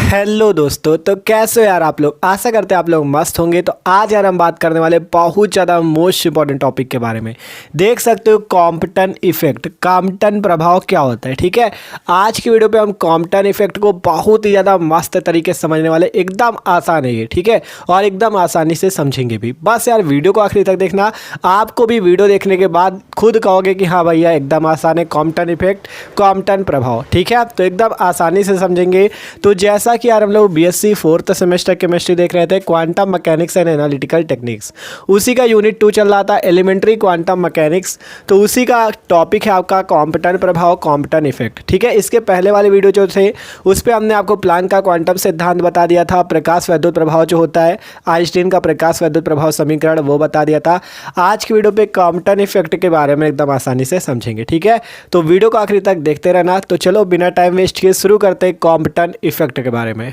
Hello दोस्तों, तो कैसे हो यार आप लोग। आशा करते हैं आप लोग मस्त होंगे। तो आज यार हम बात करने वाले बहुत ज़्यादा मोस्ट इंपॉर्टेंट टॉपिक के बारे में। देख सकते हो कॉम्पटन इफेक्ट, कॉम्पटन प्रभाव क्या होता है। ठीक है, आज की वीडियो पे हम कॉम्पटन इफेक्ट को बहुत ही ज़्यादा मस्त तरीके से समझने वाले। एकदम आसान है ये, ठीक है, और एकदम आसानी से समझेंगे भी। बस यार वीडियो को आखिरी तक देखना, आपको भी वीडियो देखने के बाद खुद कहोगे कि हाँ भैया एकदम आसान है कॉम्पटन इफेक्ट, कॉम्पटन प्रभाव। ठीक है, तो एकदम आसानी से समझेंगे। तो जैसा कि यार हम लोग बीएससी 4th सेमेस्टर केमिस्ट्री देख रहे थे, quantum mechanics and analytical techniques, उसी का यूनिट 2 चल रहा था, एलिमेंट्री क्वांटम मैकेनिक्स। तो उसी का टॉपिक है आपका कॉम्पटन प्रभाव, कॉम्पटन इफेक्ट। ठीक है, इसके पहले वाले वीडियो जो थे उस पर हमने आपको प्लांक का क्वांटम सिद्धांत बता दिया था, प्रकाश वैद्युत प्रभाव जो होता है, आइंस्टीन का प्रकाश वैद्युत प्रभाव समीकरण वो बता दिया था। आज की वीडियो पे कॉम्पटन इफेक्ट के बारे में एकदम आसानी से समझेंगे। ठीक है, तो वीडियो को आखिरी तक देखते रहना। तो चलो बिना टाइम वेस्ट किए शुरू करते हैं कॉम्पटन इफेक्ट के बारे में।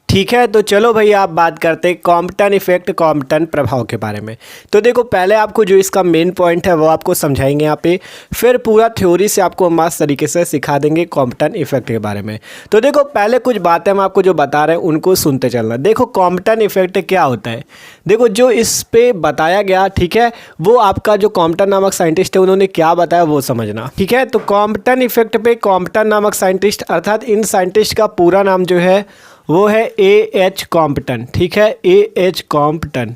ठीक है, तो चलो भैया आप बात करते हैं कॉम्पटन इफेक्ट, कॉम्पटन प्रभाव के बारे में। तो देखो पहले आपको जो इसका मेन पॉइंट है वो आपको समझाएंगे यहाँ पे, फिर पूरा थ्योरी से आपको मस्त तरीके से सिखा देंगे कॉम्पटन इफेक्ट के बारे में। तो देखो पहले कुछ बातें हम आपको जो बता रहे हैं उनको सुनते चलना। देखो कॉम्पटन इफेक्ट क्या होता है, देखो जो इस पे बताया गया, ठीक है, वो आपका जो कॉम्पटन नामक साइंटिस्ट है उन्होंने क्या बताया वो समझना। ठीक है, तो कॉम्पटन इफेक्ट पे कॉम्पटन नामक साइंटिस्ट, अर्थात इन साइंटिस्ट का पूरा नाम जो है वो है A.H. कॉम्पटन। ठीक है, A.H. Compton,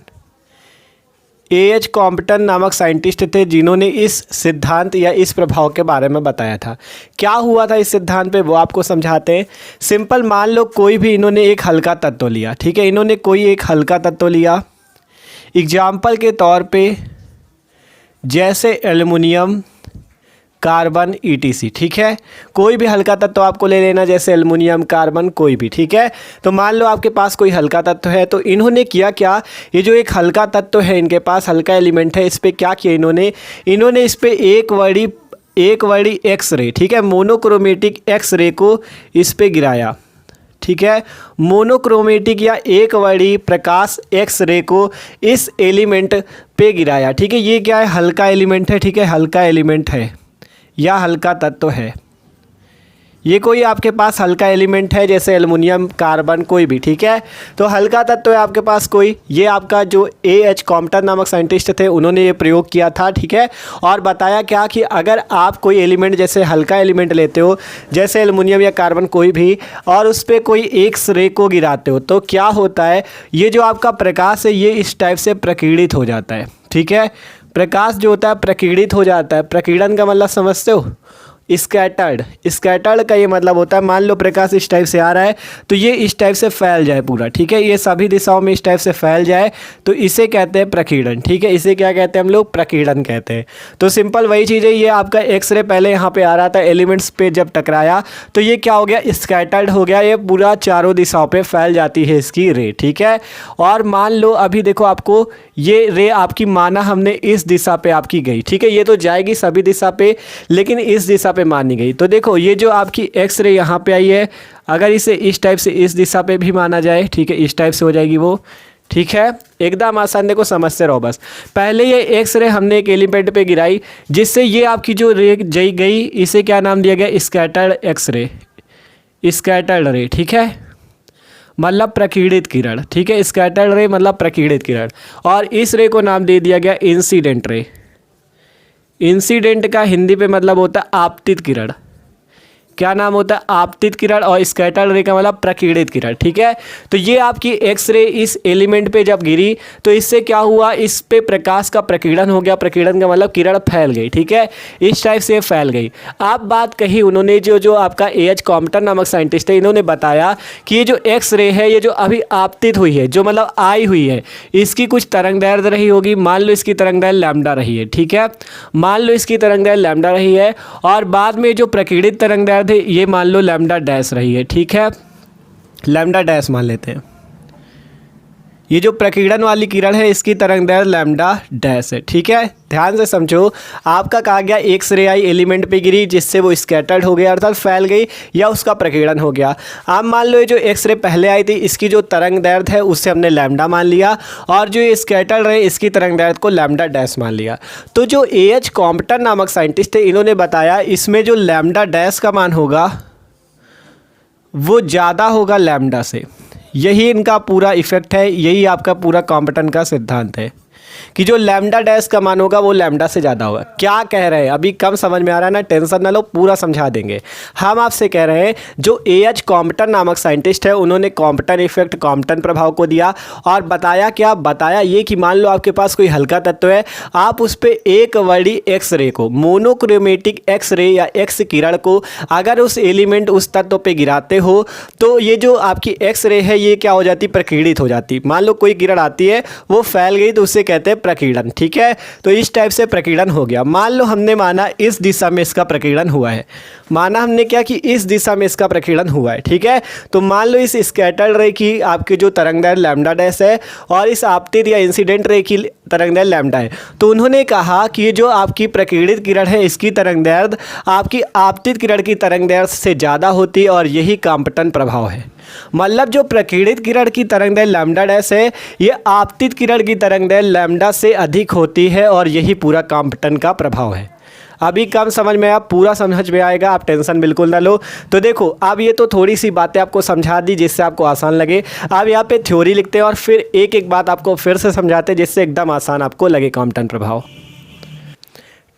A.H. कॉम्पटन नामक साइंटिस्ट थे जिन्होंने इस सिद्धांत या इस प्रभाव के बारे में बताया था। क्या हुआ था इस सिद्धांत पे वो आपको समझाते हैं। सिंपल मान लो कोई भी इन्होंने एक हल्का तत्व लिया, ठीक है, इन्होंने कोई एक हल्का तत्व लिया, एग्जाम्पल के तौर पे जैसे एल्युमिनियम, कार्बन ETC। ठीक है, कोई भी हल्का तत्व आपको ले लेना, जैसे एल्युमिनियम, कार्बन, कोई भी। ठीक है, तो मान लो आपके पास कोई हल्का तत्व है, तो इन्होंने किया क्या, ये जो एक हल्का तत्व है इनके पास, हल्का एलिमेंट है, इस पर क्या किया इन्होंने इस पर एक वर्डी एक्स रे, ठीक है, मोनोक्रोमेटिक एक्स रे को इस पर गिराया। ठीक है, मोनोक्रोमेटिक या एक वर्डी प्रकाश एक्स रे को इस एलिमेंट पे गिराया। ठीक है, ये क्या है, हल्का एलिमेंट है। ठीक है, हल्का एलिमेंट है या हल्का तत्व है, ये कोई आपके पास हल्का एलिमेंट है जैसे एल्युमिनियम, कार्बन, कोई भी। ठीक है, तो हल्का तत्व है आपके पास कोई, ये आपका जो A.H. कॉम्पटन नामक साइंटिस्ट थे उन्होंने ये प्रयोग किया था। ठीक है, और बताया क्या कि अगर आप कोई एलिमेंट जैसे हल्का एलिमेंट लेते हो जैसे एल्युमिनियम या कार्बन कोई भी, और उस पर कोई एक्स रे को गिराते हो, तो क्या होता है, ये जो आपका प्रकाश है ये इस टाइप से प्रकीर्णित हो जाता है। ठीक है, प्रकाश जो होता है प्रकीर्णित हो जाता है। प्रकीर्णन का मतलब समझते हो, स्कैटर्ड, स्कैटर्ड का ये मतलब होता है, मान लो प्रकाश इस टाइप से आ रहा है तो ये इस टाइप से फैल जाए पूरा। ठीक है, ये सभी दिशाओं में इस टाइप से फैल जाए तो इसे कहते हैं प्रकीर्णन। ठीक है, इसे क्या कहते हैं हम लोग, प्रकीर्णन कहते हैं। तो सिंपल वही चीज़ है, ये आपका एक्सरे पहले यहाँ पे आ रहा था, एलिमेंट्स पे जब टकराया तो ये क्या हो गया, स्कैटर्ड हो गया, ये पूरा चारों दिशाओं पे फैल जाती है इसकी रे। ठीक है, और मान लो अभी देखो आपको ये रे आपकी माना हमने इस दिशा पे आपकी गई। ठीक है, ये तो जाएगी सभी दिशा पे लेकिन इस दिशा पे मानी गई। तो देखो ये जो आपकी एक्स रे यहाँ पे आई है, अगर इसे इस टाइप से इस दिशा पे भी माना जाए, ठीक है, इस टाइप से हो जाएगी वो। ठीक है, एकदम आसान, देखो समझते रहो बस। पहले ये एक्स रे हमने एक एलिमेंट पे गिराई जिससे ये आपकी जो रे जई गई, इसे क्या नाम दिया गया, स्कैटर्ड एक्स रे, स्कैटर्ड रे। ठीक है, मतलब प्रकीर्णित किरण। ठीक है, स्कैटर्ड रे मतलब प्रकीर्णित किरण, और इस रे को नाम दे दिया गया इंसिडेंट रे। इंसिडेंट का हिंदी पे मतलब होता है आपतित किरण। क्या नाम होता है, आपतित किरण, और स्कैटर्ड रे का मतलब प्रकीर्णित किरण। ठीक है, तो ये आपकी एक्सरे इस एलिमेंट पे जब गिरी तो इससे क्या हुआ, इस पे प्रकाश का प्रकीर्णन हो गया। प्रकीर्णन का मतलब किरण फैल गई। ठीक है, इस टाइप से फैल गई। अब बात कही उन्होंने, जो आपका A.H. कॉम्पटन नामक साइंटिस्ट है, इन्होंने बताया कि ये जो एक्स रे है, ये जो अभी आपतित हुई है, जो मतलब आई हुई है, इसकी कुछ तरंग दैर्ध्य रही होगी। मान लो इसकी तरंग दैर्ध्य लैम्डा रही है। ठीक है, मान लो इसकी तरंग दैर्ध्य लैम्डा रही है, और बाद में जो प्रकीर्णित तरंग दैर्ध्य ये मान लो लैम्डा डैश रही है। ठीक है, लैम्डा डैश मान लेते हैं। ये जो प्रकीर्णन वाली किरण है इसकी तरंगदैर्घ्य लैम्डा डैश है। ठीक है, ध्यान से समझो। आपका कहा गया एक्स रे आई एलिमेंट पे गिरी जिससे वो स्कैटर्ड हो गया अर्थात फैल गई या उसका प्रकीर्णन हो गया। आप मान लो ये जो एक्स रे पहले आई थी इसकी जो तरंगदैर्घ्य है उससे हमने लैम्डा मान लिया और जो ये स्कैटर्ड है इसकी तरंगदैर्घ्य को लैम्डा डैश मान लिया। तो जो A.H. कॉम्पटन नामक साइंटिस्ट थे इन्होंने बताया इसमें जो लैम्डा डैश का मान होगा वो ज़्यादा होगा लैम्डा से। यही इनका पूरा इफेक्ट है, यही आपका पूरा कॉम्पिटन का सिद्धांत है कि जो लैम्डा डैश का मान होगा वो लैम्डा से ज़्यादा होगा। क्या कह रहे हैं अभी कम समझ में आ रहा है ना, टेंशन ना लो, पूरा समझा देंगे। हम आपसे कह रहे हैं जो एएच कॉम्पटन नामक साइंटिस्ट है उन्होंने कॉम्पटन इफेक्ट, कॉम्पटन प्रभाव को दिया और बताया क्या, बताया ये कि मान लो आपके पास कोई हल्का तत्व है, आप उस पर एक वर्डी एक्स रे को, मोनोक्रोमेटिक एक्स रे या एक्स किरण को अगर उस एलिमेंट उस तत्व पे गिराते हो तो ये जो आपकी एक्स रे है ये क्या हो जाती, प्रकीर्णित हो जाती। मान लो कोई किरण आती है वो फैल गई तो उसे कहते हैं प्रकीर्णन। ठीक है, तो इस टाइप से प्रकीर्णन हो गया। मान लो हमने माना इस दिशा में इसका प्रकीर्णन हुआ है, माना हमने क्या कि इस दिशा में इसका प्रकीर्णन हुआ है। ठीक है, तो मान लो इस स्कैटर्ड रे की आपके जो तरंगदैर्घ्य लैम्डा डैश है और इस आपतित या इंसिडेंट रे की तरंगदैर्घ्य लैम्डा है, तो उन्होंने कहा कि ये जो आपकी प्रकीर्णित किरण है इसकी तरंगदैर्घ्य आपकी आपतित किरण की तरंगदैर्घ्य से ज़्यादा होती है और यही कॉम्पटन प्रभाव है। मतलब जो प्रकीर्णित किरण की तरंगदैर्घ्य लैम्डा डैश है ये आपतित किरण की तरंगदैर्घ्य लैम्डा से अधिक होती है और यही पूरा कॉम्पटन का प्रभाव है। अभी कम समझ में आया, पूरा समझ में आएगा, आप टेंशन बिल्कुल ना लो। तो देखो अब ये तो थोड़ी सी बातें आपको समझा दी जिससे आपको आसान लगे। अब यहाँ पे थ्योरी लिखते हैं और फिर एक एक बात आपको फिर से समझाते हैं जिससे एकदम आसान आपको लगे कॉम्पटन प्रभाव।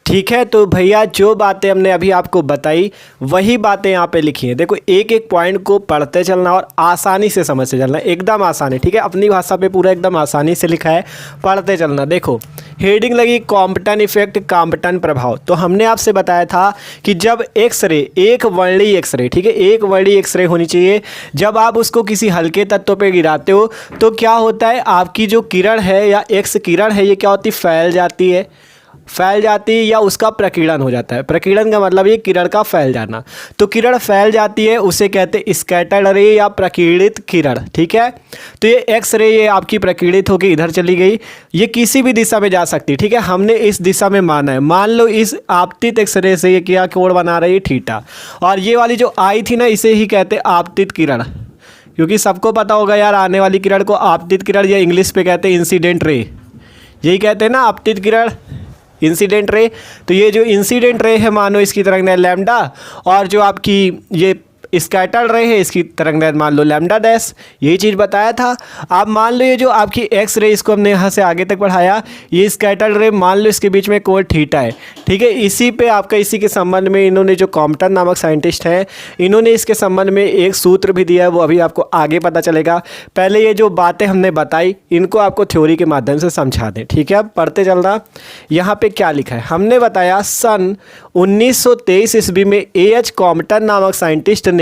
ठीक है, तो भैया जो बातें हमने अभी आपको बताई वही बातें यहाँ पे लिखी हैं। देखो एक एक पॉइंट को पढ़ते चलना और आसानी से समझते चलना, एकदम आसान है। ठीक है, अपनी भाषा पे पूरा एकदम आसानी से लिखा है, पढ़ते चलना। देखो हेडिंग लगी कॉम्पटन इफेक्ट, कॉम्पटन प्रभाव। तो हमने आपसे बताया था कि जब एक्सरे, एक वर्णीय एक्सरे, ठीक है, एक वर्णीय एक्सरे होनी चाहिए, जब आप उसको किसी हल्के तत्व पे गिराते हो तो क्या होता है, आपकी जो किरण है या एक्स किरण है ये क्या होती, फैल जाती है, फैल जाती है या उसका प्रकीर्णन हो जाता है। प्रकीर्णन का मतलब ये किरण का फैल जाना। तो किरण फैल जाती है उसे कहते हैं स्कैटर्ड रे या प्रकीर्णित किरण। ठीक है, तो ये एक्स रे ये आपकी प्रकीर्णित होकर इधर चली गई, ये किसी भी दिशा में जा सकती है। ठीक है, हमने इस दिशा में माना है, मान लो इस आपतित एक्स रे से ये क्या कोण बना रही है, थीटा, और ये वाली जो आई थी ना इसे ही कहते हैं आपतित किरण, क्योंकि सबको पता होगा यार आने वाली किरण को आपतित किरण या इंग्लिश पे कहते हैं इंसिडेंट रे, यही कहते हैं ना आपतित किरण, इंसिडेंट रे। तो ये जो इंसिडेंट रे है मानो इसकी तरंगदैर्घ्य लैम्डा, और जो आपकी ये स्कैटर्ड रे है इसकी तरंगदैर्घ्य मान लो लैम्डा डैश, यही चीज़ बताया था। आप मान लो ये जो आपकी एक्स रे, इसको हमने यहाँ से आगे तक पढ़ाया, ये स्कैटर्ड रे मान लो इसके बीच में कोण थीटा है। ठीक है, इसी पे आपका इसी के संबंध में इन्होंने जो कॉम्पटन नामक साइंटिस्ट हैं इन्होंने इसके संबंध में एक सूत्र भी दिया है, वो अभी आपको आगे पता चलेगा। पहले ये जो बातें हमने बताई इनको आपको थ्योरी के माध्यम से समझा दें। ठीक है, अब पढ़ते चलना। यहाँ पे क्या लिखा है, हमने बताया सन 1923 ईस्वी में एएच कॉम्पटन नामक साइंटिस्ट ने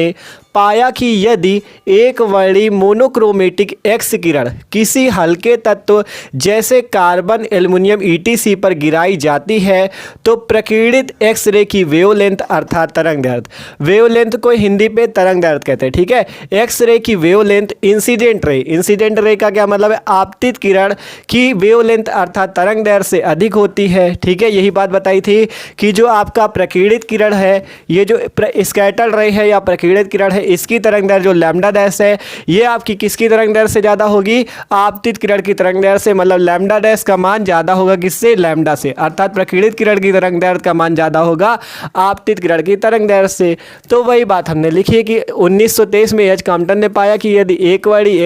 पाया कि यदि एक वर्णीय मोनोक्रोमेटिक एक्स किरण किसी हल्के तत्व जैसे कार्बन, एल्युमिनियम ईटीसी पर गिराई जाती है तो प्रकीर्णित एक्स रे की वेवलेंथ अर्थात तरंगदैर्घ्य, वेवलेंथ को हिंदी पे तरंगदैर्घ्य कहते हैं। ठीक है, एक्स रे की wavelength incident ray, incident ray का क्या मतलब है, आपतित किरण की वेवलेंथ अर्थात तरंगदैर्घ्य से अधिक होती है। ठीक है, यही बात बताई थी कि जो आपका प्रकीर्णित किरण है, ये जो स्कैटर्ड रे है या प्रकीर्णित किरण है, इसकी तरंगदैर्घ्य जो लैम्डा डैश है ये आपकी किसकी तरंगदैर्घ्य से ज़्यादा होगी, आपतित किरण की तरंगदैर्घ्य से। मतलब लैम्डा डैश का मान ज़्यादा होगा किससे, लैम्डा से, अर्थात प्रकीर्णित किरण की तरंगदैर्घ्य का मान ज़्यादा होगा आपतित किरण की तरंगदैर्घ्य से। तो वही बात हमने लिखी है कि 1923 में एच कॉम्पटन ने पाया कि यदि एक वर्णीय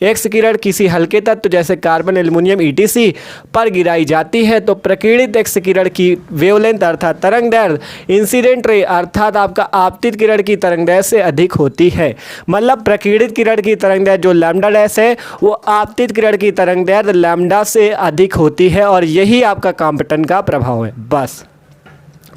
एक्स किरण किसी हल्के तत्व जैसे कार्बन, एल्युमिनियम ईटीसी पर गिराई जाती है तो प्रकीर्णित एक्स किरण की वेवलेंथ अर्थात तरंगदैर्घ्य इंसिडेंट रे अर्थात आपका आपतित किरण की तरंगदैर्घ्य से अधिक होती है। मतलब प्रकीर्णित किरण की तरंगदैर्घ्य जो लैम्डा डैश है वो आपतित किरण की तरंगदैर्घ्य लैम्डा से अधिक होती है और यही आपका कॉम्पटन का प्रभाव है। बस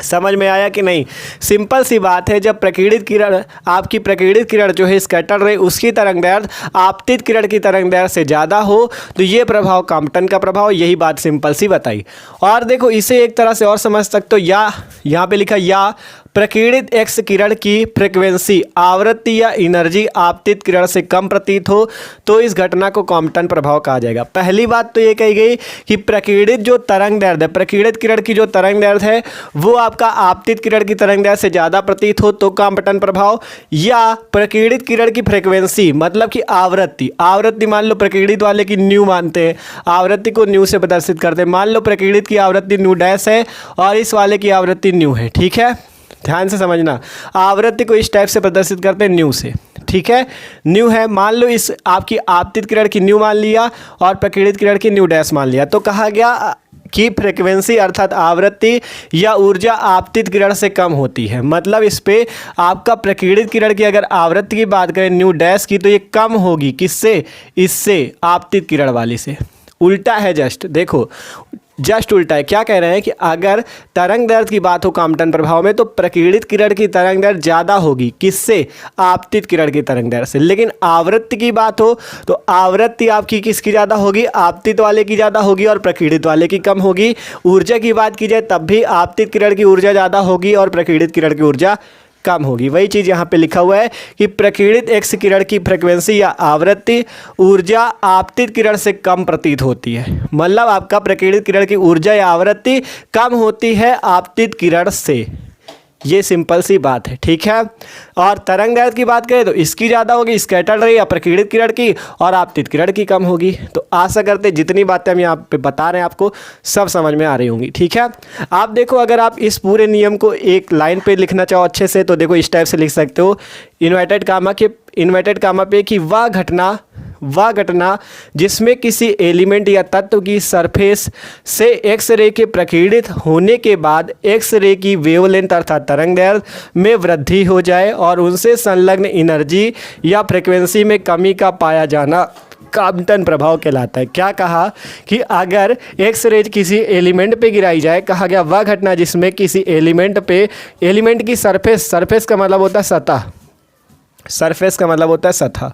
समझ में आया कि नहीं, सिंपल सी बात है। जब प्रकीर्णित किरण, आपकी प्रकीर्णित किरण जो है स्कैटर्ड रे उसकी तरंगदैर्घ्य आपतित किरण की तरंगदैर्घ्य से ज़्यादा हो तो ये प्रभाव कॉम्पटन का प्रभाव, यही बात सिंपल सी बताई। और देखो इसे एक तरह से और समझ सकते हो, या यहाँ पे लिखा या प्रकीर्णित एक्स किरण की फ्रिक्वेंसी, आवृत्ति या एनर्जी आपतित किरण से कम प्रतीत हो तो इस घटना को कॉम्पटन प्रभाव कहा जाएगा। पहली बात तो ये कही गई कि प्रकीर्णित जो तरंगदैर्घ्य है, प्रकीर्णित किरण की जो तरंगदैर्घ्य है वो आपका आपतित किरण की तरंगदैर्घ्य से ज़्यादा प्रतीत हो तो कॉम्पटन प्रभाव, या प्रकीर्णित किरण की फ्रिक्वेंसी मतलब कि आवृत्ति, आवृत्ति मान लो प्रकीर्णित वाले की न्यू मानते हैं, आवृत्ति को न्यू से प्रदर्शित करते हैं। मान लो प्रकीर्णित की आवृत्ति न्यू डैश है और इस वाले की आवृत्ति न्यू है। ठीक है, ध्यान से समझना, आवृत्ति को इस टाइप से प्रदर्शित करते हैं न्यू से, ठीक है। न्यू है, मान लो इस आपकी आपतित किरण की न्यू मान लिया और प्रकीर्णित किरण की न्यू डैश मान लिया, तो कहा गया कि फ्रिक्वेंसी अर्थात आवृत्ति या ऊर्जा आपतित किरण से कम होती है। मतलब इस पे आपका प्रकीर्णित किरण की अगर आवृत्ति की बात करें न्यू डैश की, तो ये कम होगी किससे, इससे आपतित किरण वाली से। उल्टा है, जस्ट देखो, जस्ट उल्टा है। क्या कह रहे हैं कि अगर तरंग दैर्ध्य की बात हो कॉम्पटन प्रभाव में, तो प्रकीर्णित किरण की तरंग दैर्ध्य ज़्यादा होगी किससे, आपतित किरण की तरंग दैर्ध्य से। लेकिन आवृत्ति की बात हो तो आवृत्ति आपकी किसकी ज़्यादा होगी, आपतित वाले की ज़्यादा होगी और प्रकीर्णित वाले की कम होगी। ऊर्जा की बात की जाए तब भी आपतित किरण की ऊर्जा ज़्यादा होगी और प्रकीर्णित किरण की ऊर्जा कम होगी। वही चीज़ यहाँ पे लिखा हुआ है कि प्रकीर्णित एक्स किरण की फ्रिक्वेंसी या आवृत्ति ऊर्जा आपतित किरण से कम प्रतीत होती है। मतलब आपका प्रकीर्णित किरण की ऊर्जा या आवृत्ति कम होती है आपतित किरण से। ये सिंपल सी बात है, ठीक है। और तरंग दैर्ध्य की बात करें तो इसकी ज़्यादा होगी स्कैटर्ड रे या प्रकीर्णित किरण की, और आपतित किरण की कम होगी। तो आशा करते जितनी बातें हम यहाँ पे बता रहे हैं आपको सब समझ में आ रही होंगी, ठीक है। आप देखो, अगर आप इस पूरे नियम को एक लाइन पे लिखना चाहो अच्छे से, तो देखो इस टाइप से लिख सकते हो, इन्वर्टेड कामा पे कि वह घटना जिसमें किसी एलिमेंट या तत्व की सरफेस से एक्स रे के प्रकीर्णित होने के बाद एक्स रे की वेवलेंथ अर्थात तरंग दैर्ध्य में वृद्धि हो जाए और उनसे संलग्न एनर्जी या फ्रिक्वेंसी में कमी का पाया जाना कॉम्पटन प्रभाव कहलाता है। क्या कहा कि अगर एक्स रे किसी एलिमेंट पे गिराई जाए, कहा गया वह घटना जिसमें किसी एलिमेंट की सरफेस का मतलब होता है सतह, सरफेस का मतलब होता है सतह,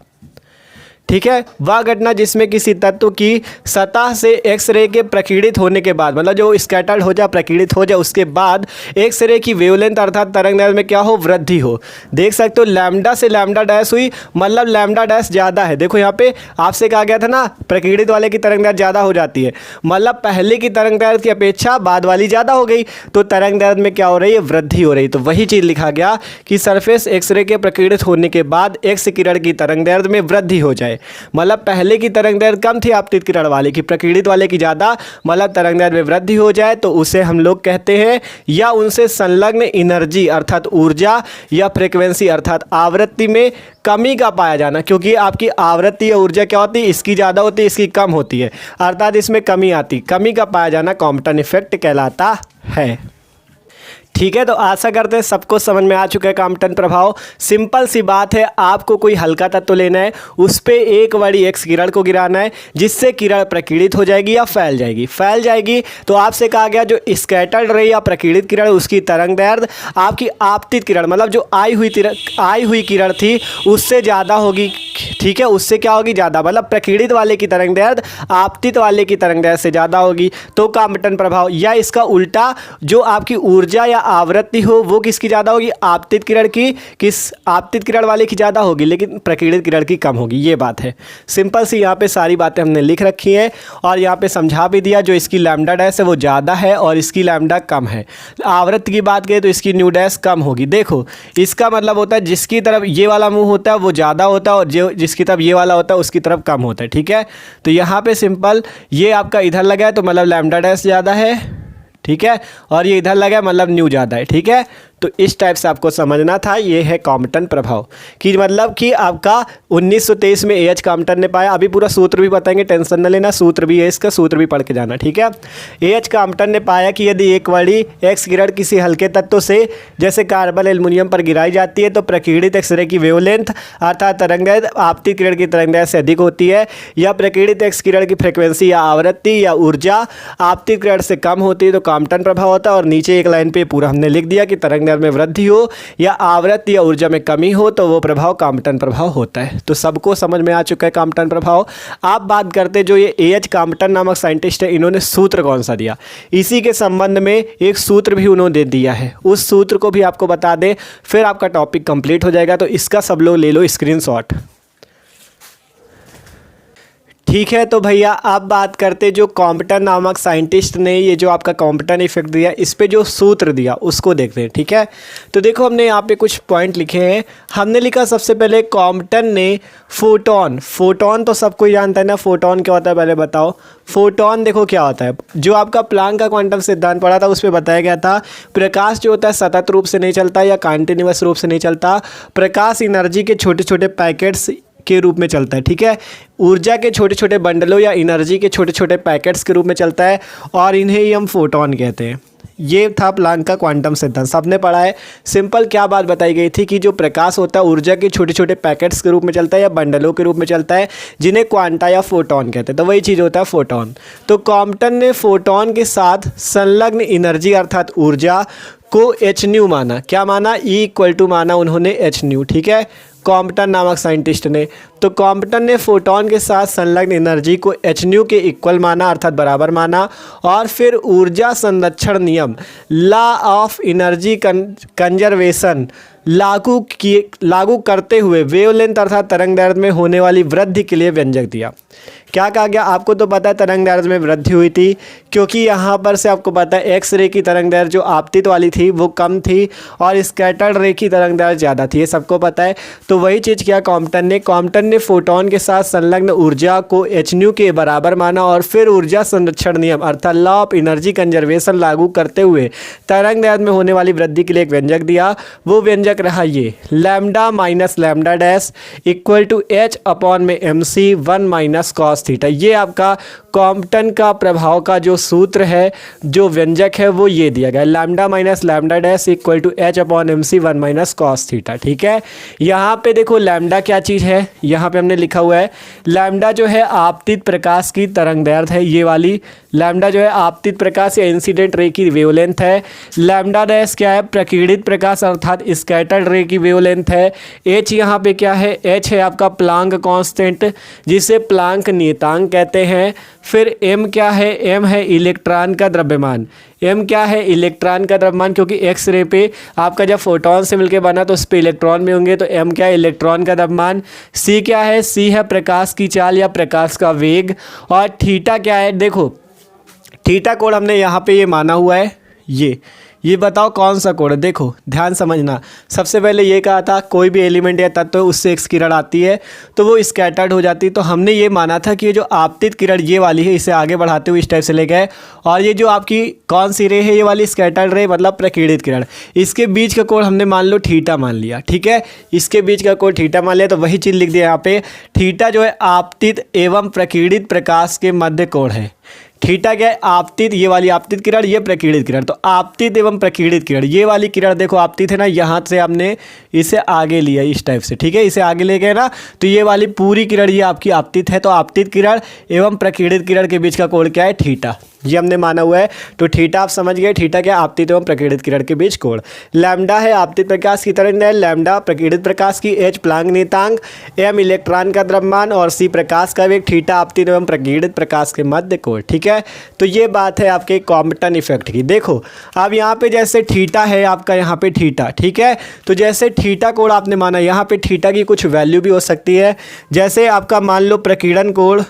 ठीक है। वह घटना जिसमें किसी तत्व की सतह से एक्स रे के प्रकीर्णित होने के बाद, मतलब जो स्कैटर्ड हो जाए प्रकीर्णित हो जाए, उसके बाद एक्स रे की वेवलेंथ अर्थात तरंग दैर्ध्य में क्या हो, वृद्धि हो। देख सकते हो लैम्डा से लैम्डा डैश हुई, मतलब लैम्डा डैश ज़्यादा है। देखो यहाँ पे आपसे कहा गया था ना प्रकीर्णित वाले की तरंग दैर्ध्य ज़्यादा हो जाती है, मतलब पहले की तरंग दैर्ध्य की अपेक्षा बाद वाली ज़्यादा हो गई, तो तरंग दैर्ध्य में क्या हो रही है, वृद्धि हो रही। तो वही चीज़ लिखा गया कि सरफेस एक्स रे के प्रकीर्णित होने के बाद एक्स किरण की तरंग दैर्ध्य में वृद्धि हो जाए। मतलब पहले की तरंग दैर्ध्य कम थी आपतित किरण वाले की, प्रकीर्णित वाले की ज़्यादा, मतलब तरंग दैर्ध्य में वृद्धि हो जाए, तो उसे हम लोग कहते हैं, या उनसे संलग्न एनर्जी अर्थात ऊर्जा या फ्रिक्वेंसी अर्थात आवृत्ति में कमी का पाया जाना। क्योंकि आपकी आवृत्ति या ऊर्जा क्या होती है, इसकी ज़्यादा होती है, इसकी कम होती है, अर्थात इसमें कमी आती, कमी का पाया जाना कॉम्पटन इफेक्ट कहलाता है, ठीक है। तो आशा करते हैं सबको समझ में आ चुका है कॉम्पटन प्रभाव। सिंपल सी बात है, आपको कोई हल्का तत्व लेना है, उस पर एक बड़ी एक्स किरण को गिराना है, जिससे किरण प्रकीर्णित हो जाएगी या फैल जाएगी। तो आपसे कहा गया जो स्कैटर्ड रे या प्रकीर्णित किरण उसकी तरंग दैर्ध्य आपकी आपतित किरण मतलब जो आई हुई किरण थी उससे ज़्यादा होगी, ठीक है। उससे क्या होगी, ज़्यादा, मतलब प्रकीर्णित वाले की तरंग दैर्ध्य आपतित वाले की तरंग दैर्ध्य से ज़्यादा होगी, तो कॉम्पटन प्रभाव। या इसका उल्टा, जो आपकी ऊर्जा या आवृत्ति हो वो किसकी ज़्यादा होगी, आपतित किरण वाले की ज़्यादा होगी, लेकिन प्रकीर्णित किरण की कम होगी। ये बात है, सिंपल सी। यहाँ पे सारी बातें हमने लिख रखी हैं और यहाँ पे समझा भी दिया, जो इसकी लैम्डा डैश है वो ज़्यादा है और इसकी लैम्डा कम है। आवृत्ति की बात करें तो इसकी न्यू डैश कम होगी। देखो इसका मतलब होता है जिसकी तरफ ये वाला मुँह होता है वो ज़्यादा होता है और जिसकी तरफ ये वाला होता है उसकी तरफ कम होता है, ठीक है। तो यहाँ पे सिंपल ये आपका इधर लगा है तो मतलब लैम्डा डैश ज़्यादा है, ठीक है, और ये इधर लगा है मतलब न्यू ज़्यादा है, ठीक है। तो इस टाइप से आपको समझना था, ये है कॉम्पटन प्रभाव कि मतलब कि आपका 1923 में एएच कॉम्पटन ने पाया। अभी पूरा सूत्र भी बताएंगे, टेंशन न लेना, सूत्र भी है इसका, सूत्र भी पढ़ के जाना, ठीक है। एएच कॉम्पटन ने पाया कि यदि एक बड़ी एक्स किरण किसी हल्के तत्व से जैसे कार्बन एल्युमिनियम पर गिराई जाती है तो प्रकीर्णित एक्सरे की वेवलेंथ अर्थात तरंग दैर्ध्य आपतित किरण की तरंग दैर्ध्य से अधिक होती है, या प्रकीर्णित एक्स किरण की फ्रिक्वेंसी या आवृत्ति या ऊर्जा आपतित किरण से कम होती है, तो कॉम्पटन प्रभाव होता है। और नीचे एक लाइन पे पूरा हमने लिख दिया कि तरंग में वृद्धि हो या आवृत्ति या ऊर्जा में कमी हो तो वो प्रभाव कॉम्पटन प्रभाव होता है। तो सबको समझ में आ चुका है कॉम्पटन प्रभाव। आप बात करते हैं जो ये एएच कॉम्पटन नामक साइंटिस्ट है, इन्होंने सूत्र कौन सा दिया, इसी के संबंध में एक सूत्र भी उन्होंने दे दिया है, उस सूत्र को भी आपको बता दें, फिर आपका टॉपिक कंप्लीट हो जाएगा। तो इसका सब लोग ले लो स्क्रीनशॉट, ठीक है, तो भैया अब बात करते जो कॉम्पटन नामक साइंटिस्ट ने ये जो आपका कॉम्पटन इफेक्ट दिया, इस पे जो सूत्र दिया उसको देखते हैं। ठीक है, तो देखो हमने यहाँ पे कुछ पॉइंट लिखे हैं। हमने लिखा सबसे पहले कॉम्पटन ने फोटोन तो सब कोई जानता है ना, फोटोन क्या होता है पहले बताओ। फोटोन देखो क्या होता है, जो आपका प्लांक का क्वांटम सिद्धांत पढ़ा था उस पर बताया गया था प्रकाश जो होता है सतत रूप से नहीं चलता या कॉन्टिन्यूअस रूप से नहीं चलता, प्रकाश एनर्जी के छोटे छोटे पैकेट्स के रूप में चलता है। ठीक है, ऊर्जा के छोटे छोटे बंडलों या एनर्जी के छोटे छोटे पैकेट्स के रूप में चलता है और इन्हें ही हम फोटोन कहते हैं। ये था प्लांक का क्वांटम सिद्धांत, सबने पढ़ा है। सिंपल क्या बात बताई गई थी कि जो प्रकाश होता है ऊर्जा के छोटे छोटे पैकेट्स के रूप में चलता है या बंडलों के रूप में चलता है, जिन्हें क्वांटा या फोटोन कहते हैं। तो वही चीज़ होता है फोटोन। तो कॉम्पटन ने फोटोन के साथ संलग्न एनर्जी अर्थात ऊर्जा को एच न्यू माना। क्या माना? E= माना उन्होंने एच न्यू। ठीक है, कॉम्पटन नामक साइंटिस्ट ने। तो कॉम्पटन ने फोटोन के साथ संलग्न एनर्जी को एच न्यू के इक्वल माना अर्थात बराबर माना और फिर ऊर्जा संरक्षण नियम लॉ ऑफ एनर्जी कंजर्वेशन लागू करते हुए वेवलेंथ अर्थात तरंग दैर्ध्य में होने वाली वृद्धि के लिए व्यंजक दिया। क्या कहा गया? आपको तो पता है तरंग दैर्ध्य में वृद्धि हुई थी, क्योंकि यहाँ पर से आपको पता है एक्स रे की तरंग दैर्ध्य जो आपतित वाली थी वो कम थी और स्कैटर्ड रे की तरंग दैर्ध्य ज़्यादा थी, ये सबको पता है। तो वही चीज़ किया कॉम्पटन ने फोटोन के साथ संलग्न ऊर्जा को एच न्यू के बराबर माना और फिर ऊर्जा संरक्षण नियम अर्थात लॉ ऑफ एनर्जी कंजर्वेशन लागू करते हुए तरंग दैर्ध्य में होने वाली वृद्धि के लिए एक व्यंजक दिया। वो व्यंजक रहा ये lambda minus lambda dash equal to h upon में MC 1 - cos थीटा। ये आपका कॉम्पटन का प्रभाव का जो सूत्र है, जो व्यंजक है वो ये दिया गया lambda minus lambda dash equal to h upon MC 1 - cos theta. ठीक है, यहाँ पे देखो लैम्डा क्या चीज़ है, यहाँ पे हमने लिखा हुआ है लैम्डा जो है आपतित प्रकाश की तरंग दैर्ध्य है। ये वाली लैम्डा जो है आपतित प्रकाश या इंसिडेंट रे की वेवलेंथ है। लैम्डा डैश क्या है? प्रकीर्णित प्रकाश अर्थात स्कैटर्ड रे की वेवलेंथ है। एच यहाँ पे क्या है? एच है आपका प्लांक कांस्टेंट, जिसे प्लांक नियतांक कहते हैं। फिर एम क्या है? एम है इलेक्ट्रॉन का द्रव्यमान। एम क्या है? इलेक्ट्रॉन का द्रव्यमान, क्योंकि एक्स रे पे आपका जब फोटोन से मिलकर बना तो उस पर इलेक्ट्रॉन भी होंगे, तो एम क्या है? इलेक्ट्रॉन का द्रव्यमान। सी क्या है? सी है प्रकाश की चाल या प्रकाश का वेग। और थीटा क्या है? देखो थीटा कोण हमने यहाँ पे ये माना हुआ है। ये बताओ कौन सा कोण है? देखो ध्यान समझना। सबसे पहले ये कहा था कोई भी एलिमेंट या तत्व उससे एक किरण आती है तो वो स्कैटर्ड हो जाती है। तो हमने ये माना था कि ये जो आपतित किरण ये वाली है, इसे आगे बढ़ाते हुए इस टाइप से ले गए और ये जो आपकी कौन सी रे है? ये वाली स्कैटर्ड रे मतलब प्रकीर्णित किरण। इसके बीच का कोण हमने मान लो थीटा मान लिया। ठीक है, इसके बीच का कोण थीटा मान लिया, तो वही चीज़ लिख दिया यहाँ पे। थीटा जो है आपतित एवं प्रकीर्णित प्रकाश के मध्य कोण है। थीटा क्या है? आपतित, ये वाली आपतित किरण, ये प्रकीर्णित किरण। तो आपतित एवं प्रकीर्णित किरण, ये वाली किरण देखो आपतित है ना, यहाँ से हमने इसे आगे लिया इस टाइप से। ठीक है, इसे आगे ले गए ना, तो ये वाली पूरी किरण ये आपकी आपतित है। तो आपतित किरण एवं प्रकीर्णित किरण के बीच का कोण क्या है? थीटा। ये हमने माना हुआ है। तो थीटा आप समझ गए, थीटा क्या? आपतित एवं प्रकीर्णित किरण के बीच कोण। लैम्डा है आपतित प्रकाश की तरंग दैर्ध्य, लैम्डा प्रकीर्णित प्रकाश की, एच प्लांक नियतांक, एम इलेक्ट्रॉन का द्रव्यमान और सी प्रकाश का वेग, थीटा आपतित एवं प्रकीर्णित प्रकाश के मध्य कोण। ठीक है, तो ये बात है आपके कॉम्पटन इफेक्ट की। देखो अब यहाँ पे जैसे थीटा है आपका, यहाँ पे थीटा, ठीक है, तो जैसे थीटा कोण आपने माना, यहाँ पे थीटा की कुछ वैल्यू भी हो सकती है। जैसे आपका मान लो प्रकीर्णन कोण,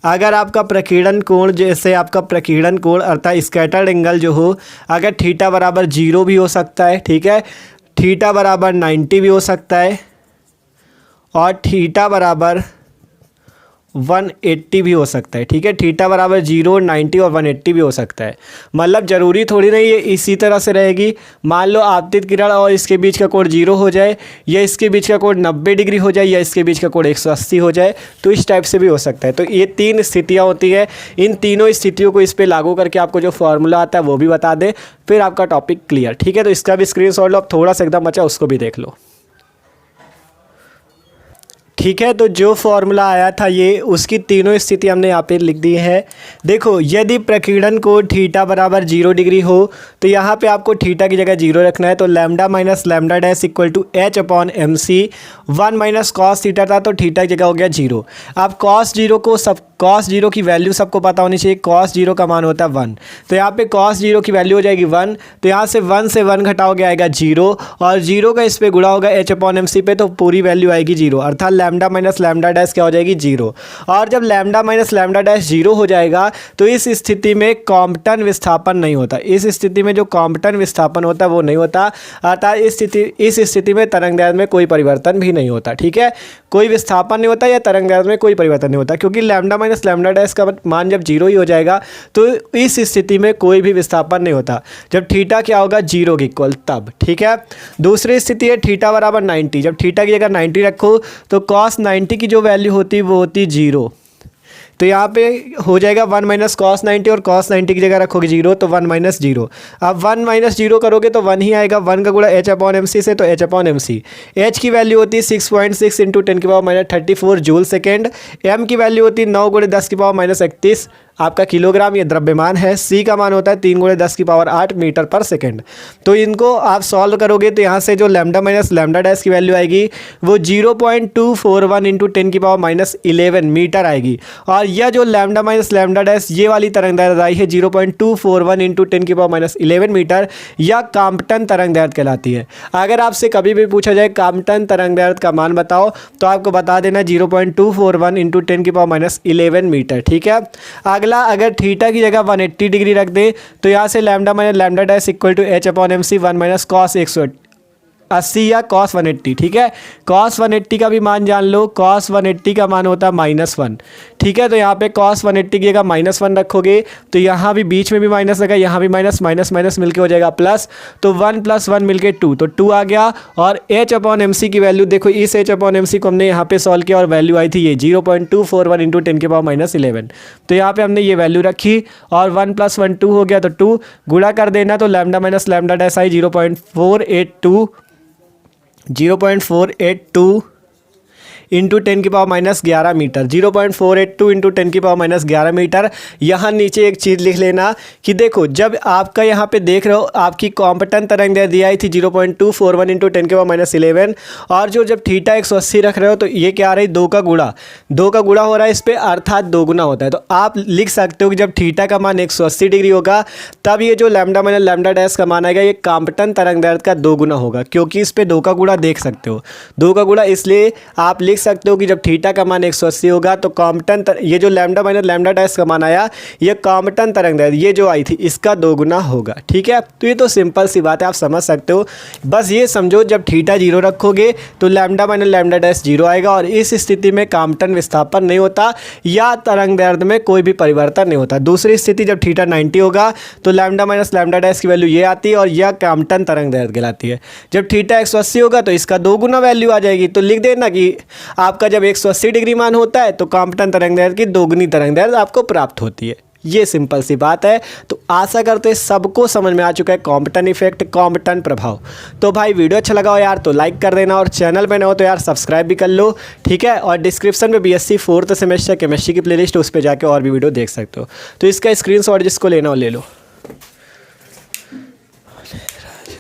अगर आपका प्रकीर्णन कोण, जैसे आपका प्रकीर्णन कोण अर्थात स्कैटर्ड एंगल जो हो, अगर थीटा बराबर 0 भी हो सकता है। ठीक है, थीटा बराबर 90 भी हो सकता है और थीटा बराबर 180 भी हो सकता है। ठीक है, थीटा बराबर 0, 90 और 180 भी हो सकता है। मतलब ज़रूरी थोड़ी नहीं ये इसी तरह से रहेगी। मान लो आपतित किरण और इसके बीच का कोण 0 हो जाए, या इसके बीच का कोण 90 डिग्री हो जाए, या इसके बीच का कोण 180 हो जाए, तो इस टाइप से भी हो सकता है। तो ये 3 स्थितियाँ होती है। इन तीनों स्थितियों को इस पर लागू करके आपको जो फॉर्मूला आता है वो भी बता दे, फिर आपका टॉपिक क्लियर। ठीक है, तो इसका भी स्क्रीनशॉट लो, अब थोड़ा सा एकदम बचा उसको भी देख लो। ठीक है, तो जो फॉर्मूला आया था ये, उसकी तीनों स्थिति हमने यहाँ पे लिख दी है। देखो यदि प्रकीर्णन कोण थीटा बराबर 0 डिग्री हो तो यहाँ पे आपको थीटा की जगह 0 रखना है। तो lambda minus lambda dash equal to h upon MC 1 - cos theta था, तो थीटा की जगह हो गया 0। आप cos 0 को सब कॉस जीरो की वैल्यू सबको पता होनी चाहिए, कॉस जीरो का मान होता है 1। तो यहाँ पे कॉस जीरो की वैल्यू हो जाएगी 1, तो यहाँ से 1 से 1 घटाओगे आएगा 0, और 0 का इस पे गुणा होगा h/mc पे, तो पूरी वैल्यू आएगी 0, अर्थात लैम्डा माइनस लैम्डा डैश क्या हो जाएगी 0। और जब लैम्डा माइनस लैम्डा डैश 0 हो जाएगा तो इस स्थिति में कॉम्पटन विस्थापन नहीं होता। इस स्थिति में जो कॉम्पटन विस्थापन होता है वो नहीं होता, अर्थात इस स्थिति में तरंग दैर्ध्य में कोई परिवर्तन भी नहीं होता। ठीक है, कोई विस्थापन नहीं होता या तरंग दैर्ध्य में कोई परिवर्तन नहीं होता, क्योंकि लैम्डा माइनस लैम्डा डैश का मान जब 0 ही हो जाएगा तो इस स्थिति में कोई भी विस्थापन नहीं होता। जब थीटा क्या होगा 0 के इक्वल तब। ठीक है, दूसरी स्थिति है थीटा बराबर 90। जब थीटा की जगह 90 रखो तो कॉस 90 की जो वैल्यू होती है वो होती 0। तो यहाँ पे हो जाएगा 1 माइनस कॉस 90, और कॉस 90 की जगह रखोगे 0 तो 1 माइनस 0। अब 1 माइनस 0 करोगे तो 1 ही आएगा, 1 का गुणा h/mc से, तो h/mc h की वैल्यू होती है 6.6 इंटू 10⁻34 जूल सेकेंड, m की वैल्यू होती है 9 × 10⁻31 आपका किलोग्राम, ये द्रव्यमान है। c का मान होता है 3 × 10⁸ मीटर पर सेकेंड। तो इनको आप सॉल्व करोगे तो यहाँ से जो लैम्डा माइनस लैम्डा डैश की वैल्यू आएगी वो 0.241 इंटू 10⁻11 मीटर आएगी, और यह जो लैम्डा माइनस लैम्डा डैश ये वाली तरंग दैर्ध्य आई है 0.241 इंटू 10⁻11 मीटर, यह कॉम्पटन तरंग दैर्ध्य कहलाती है। अगर आपसे कभी भी पूछा जाए कॉम्पटन तरंग दैर्ध्य का मान बताओ तो आपको बता देना 0.241 इंटू 10⁻11 मीटर। ठीक है, अगला अगर थीटा की जगह 180 डिग्री रख दें तो यहाँ से lambda minus lambda dash equal to h/mc 1 minus cos 180 या कॉस 180। ठीक है, कॉस 180 का भी मान जान लो, कॉस 180 का मान होता है -1। ठीक है, तो यहाँ पे कॉस 180 की जगह -1 रखोगे तो यहाँ भी बीच में भी माइनस लगा, यहाँ भी माइनस माइनस माइनस मिलके हो जाएगा प्लस, तो 1 + 1 मिलके 2, तो 2 आ गया। और h/mc की वैल्यू देखो, इस h/mc को हमने यहाँ पे सॉल्व किया और वैल्यू आई थी ये 0.241 इंटू 10⁻11। तो यहाँ पे हमने ये वैल्यू रखी और 1 + 1 2 हो गया, तो 2 गुणा कर देना, तो लैम्डा माइनस लैम्डा डैश आई 0.482 इंटू 10⁻11 मीटर, 0.482 इंटू 10⁻11 मीटर। यहाँ नीचे एक चीज़ लिख लेना कि देखो जब आपका यहाँ पे देख रहे हो आपकी कॉम्पटन तरंग दैर्ध्य दी आई थी 0.241 इंटू 10⁻11, और जब थीटा 180 रख रहे हो तो ये क्या आ रही 2 का गुणा हो रहा है इस पर, अर्थात 2 गुना होता है। तो आप लिख सकते हो कि जब थीटा का मान 180 डिग्री होगा तब ये जो लैम्डा माइनस लैम्डा डैश का मान आएगा ये कॉम्पटन तरंग दैर्ध्य का 2 गुना होगा, क्योंकि इस पर 2 का गुणा देख सकते हो, 2 का गुणा, इसलिए आप लिख सकते हो कि जब थीटा का मान 180 होगा तो कॉम्पटन ये जो लैम्डा माइनस लैम्डा डैश का मान आया ये कॉम्पटन तरंग दैर्ध्य ये जो आई थी इसका 2 गुना होगा। ठीक है, तो ये तो सिंपल सी बात है, आप समझ सकते हो। बस ये समझो जब थीटा 0 रखोगे तो लैम्डा माइनस लैम्डा डैश 0 आएगा, और इस स्थिति में कॉम्पटन विस्थापन नहीं होता या तरंग दैर्ध्य में कोई भी परिवर्तन नहीं होता। दूसरी स्थिति जब थीटा 90 होगा तो लैम्डा माइनस लैम्डा डैश की वैल्यू ये आती है और यह कॉम्पटन तरंग दैर्ध्य कहलाती है। जब थीटा 180 होगा तो इसका 2 गुना वैल्यू आ जाएगी, तो लिख देना कि आपका जब 180 डिग्री मान होता है तो कॉम्पटन तरंग दैर्ध्य की 2 गुनी तरंग दैर्ध्य आपको प्राप्त होती है। ये सिंपल सी बात है। तो आशा करते हैं सबको समझ में आ चुका है कॉम्पटन इफेक्ट, कॉम्पटन प्रभाव। तो भाई वीडियो अच्छा लगा हो यार तो लाइक कर देना, और चैनल पे न हो तो यार सब्सक्राइब भी कर लो। ठीक है, और डिस्क्रिप्शन में BSc 4th सेमेस्टर केमिस्ट्री की प्लेलिस्ट उस पर जाके और भी वीडियो देख सकते हो। तो इसका स्क्रीनशॉट जिसको लेना हो ले लो।